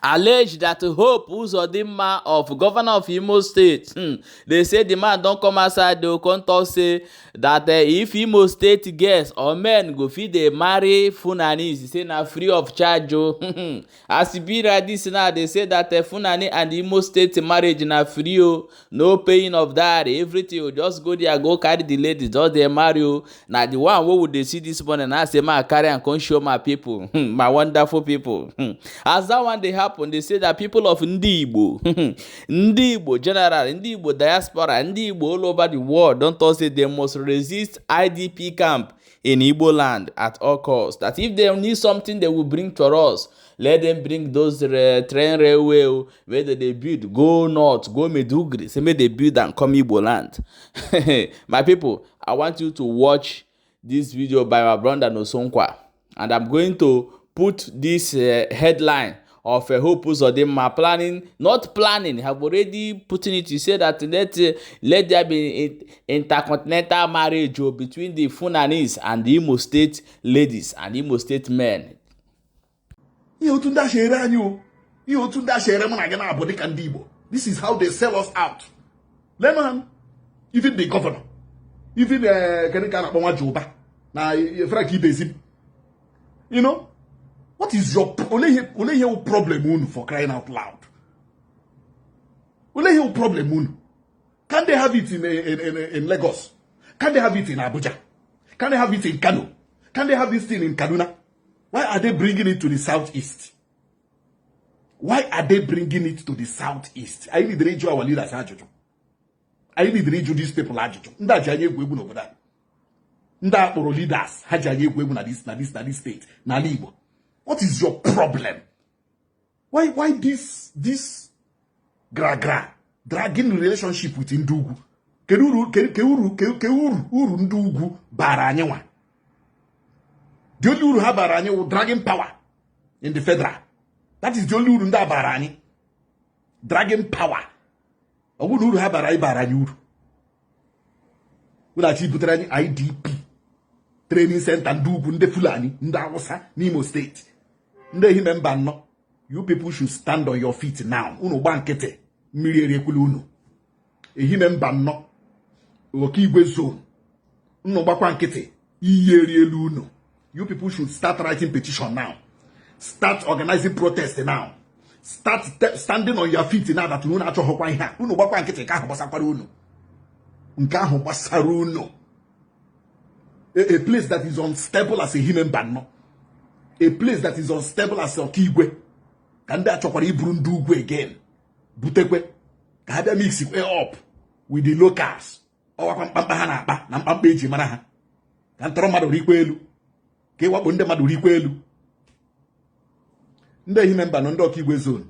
Alleged that Hope Uzodinma of Governor of Imo State, they say the man don't come outside, they come talk say that if Imo State girls or men go fit dey marry Fulani, he say na free of charge o. As e be like this now, they say that Fulani and Imo State marriage na free o, no paying of that, everything o, just go there go carry the lady, just dey marry o. Na the one wey we dey see this morning, I say ma carry am come show my people, my wonderful people. As that one dey happen, they say that people of Ndigbo, Ndigbo general, Ndigbo diaspora, Ndigbo all over the world don talk say they must resist IDP camp in Igbo land at all costs. That if they need something they will bring to us, let them bring those train railway where they build, go north, go Medugri, say make they build and come Igbo land. My people, I want you to watch this video by my brother Nosonkwa, and I'm going to put this headline of Hope Uzodinma not planning, have already putting it. You say that let there be intercontinental marriage between the Funanis and the Imo State ladies and Imo State men. This is how they sell us out. Lemon, even the governor, even you know, what is your problem for crying out loud? Your problem? Can they have it in Lagos? Can they have it in Abuja? Can they have it in Kano? Can they have this thing in Kaduna? Why are they bringing it to the southeast? Why are they bringing it to the southeast? I need to read you our leaders. I need to read you these people. Nda janye gwebu over that. Nda poro leaders. Hajanye gwebu na this state. Na Igbo. What is your problem? Why this dragging relationship with Ndugu? Keuru Ndugu baranyewa. The only uru ha baranye will dragging power in the federal. That is the only uru nda baranye. Dragging power. Owu uru ha baranye uru. Ula chi buterani IDP training center Ndugu nde Fulani nda Hausa n'Imo State. Nde hime mba no. You people should stand on your feet now. Unu bankete mmiri eriekulu unu. Ehime mba no. Okigwe zone. Unu gbakwa nkete iye erielu unu. You people should start writing petition now. Start organizing protest now. Start standing on your feet now that you know actually hokwa here. Unu gbakwa nkete ka hobasakwara unu. Nka hobasara unu. A place that is unstable as a human banner. A place that is unstable as a Okigwe. Can they actually bring Ndugwe again? Butekwe. Can they mix it up with the locals? Or Pampahana, Nampampeji Manaha. Can Tromado Riquelu. Kewa Bunde Maduriquelu. Nde remember Nondo Okigwe zone.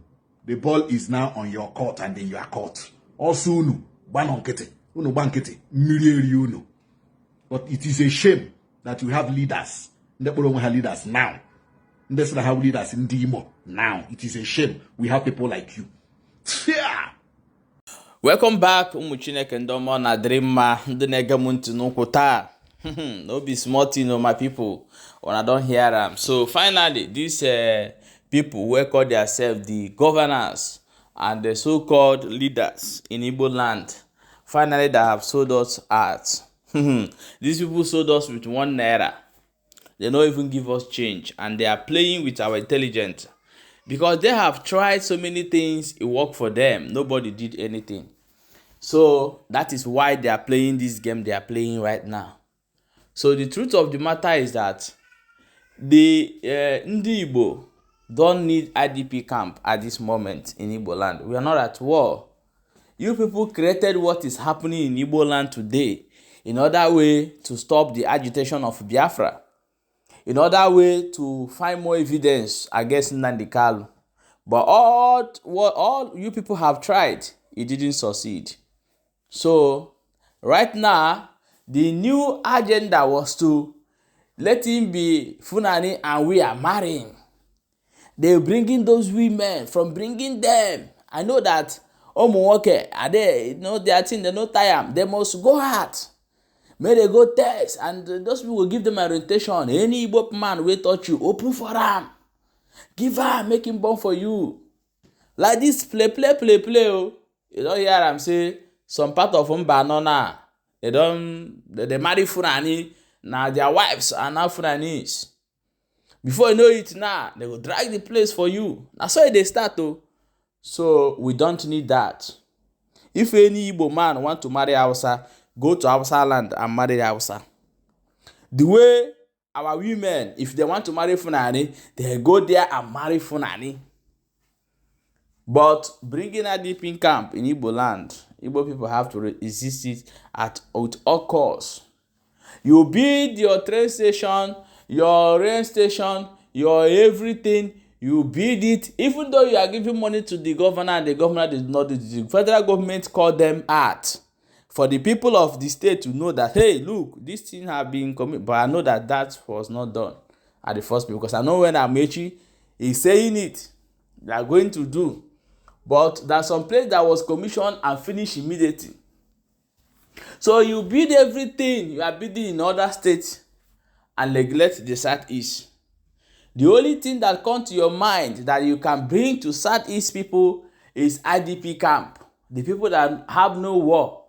The ball is now on your court and in your court. Also, Unu, Banonkete, Unu Bankete, Mirieri Uno. But it is a shame that we have leaders. We have leaders now. Let's not have leaders in Dimo now. It is a shame we have people like you. Yeah. Welcome back, Umuchineke Ndomo na Dreama ndị na-egemuntu n'ụkwụ taa. No be small thing, my people. When I don't hear them. So finally, these people who call themselves the governors and the so-called leaders in Igbo land, finally they have sold us out. These people sold us with 1 naira. They don't even give us change, and they are playing with our intelligence because they have tried so many things. It worked for them. Nobody did anything. So that is why they are playing this game they are playing right now. So the truth of the matter is that the Ndigbo don't need IDP camp at this moment in Igbo land. We are not at war. You people created what is happening in Igbo land today in order way to stop the agitation of Biafra, in order way to find more evidence against Nnamdi Kanu. But all you people have tried, it didn't succeed. So right now, the new agenda was to let him be Fulani and we are marrying. They're bringing those women, from bringing them. I know that Omuwoke are there, you know their thing, they no time. They must go out. May they go test, and those people will give them orientation. Any Igbo man will touch you, open for them. Give her, make him born for you. Like this play oh. You don't hear am say some part of Mbano now, they marry Fulani, now their wives are now Fulanis. Before you know it now, they will drag the place for you. That's why they start though. So we don't need that. If any Igbo man want to marry Hausa, go to Hausa land and marry Hausa. The way our women, if they want to marry Fulani, they go there and marry Fulani. But bringing a deep in camp in Igbo land, Igbo people have to resist it at all costs. You build your train station, your rail station, your everything, you build it, even though you are giving money to the governor and the governor did not do it. The federal government call them out for the people of the state to know that, hey, look, this thing have been committed. But I know that was not done at the first place, because I know when Amechi is saying it, they are going to do. But there's some place that was commissioned and finished immediately. So you build everything you are building in other states and neglect the Southeast. The only thing that comes to your mind that you can bring to Southeast people is IDP camp. The people that have no war.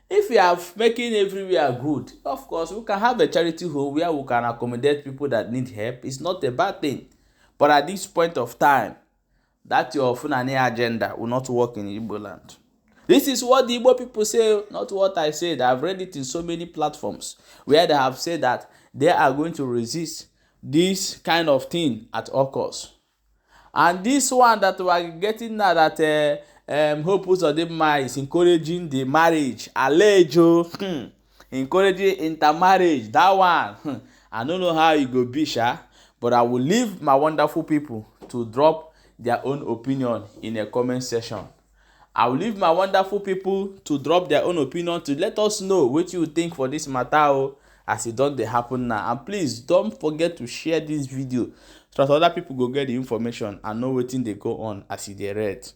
If we are making everywhere good, of course, we can have a charity home where we can accommodate people that need help. It's not a bad thing. But at this point of time, that your Fulani agenda will not work in Igbo land. This is what the Igbo people say, not what I said. I've read it in so many platforms where they have said that they are going to resist this kind of thing at all costs. And this one that we are getting now, that Hope Uzodinma is encouraging the marriage, alejo, encouraging intermarriage, that one, I don't know how it go be, but I will leave my wonderful people to drop their own opinion in a comment section. I will leave my wonderful people to drop their own opinion to let us know what you think for this matter as it don't happen now. And please don't forget to share this video so that other people go get the information and know what they go on as they read.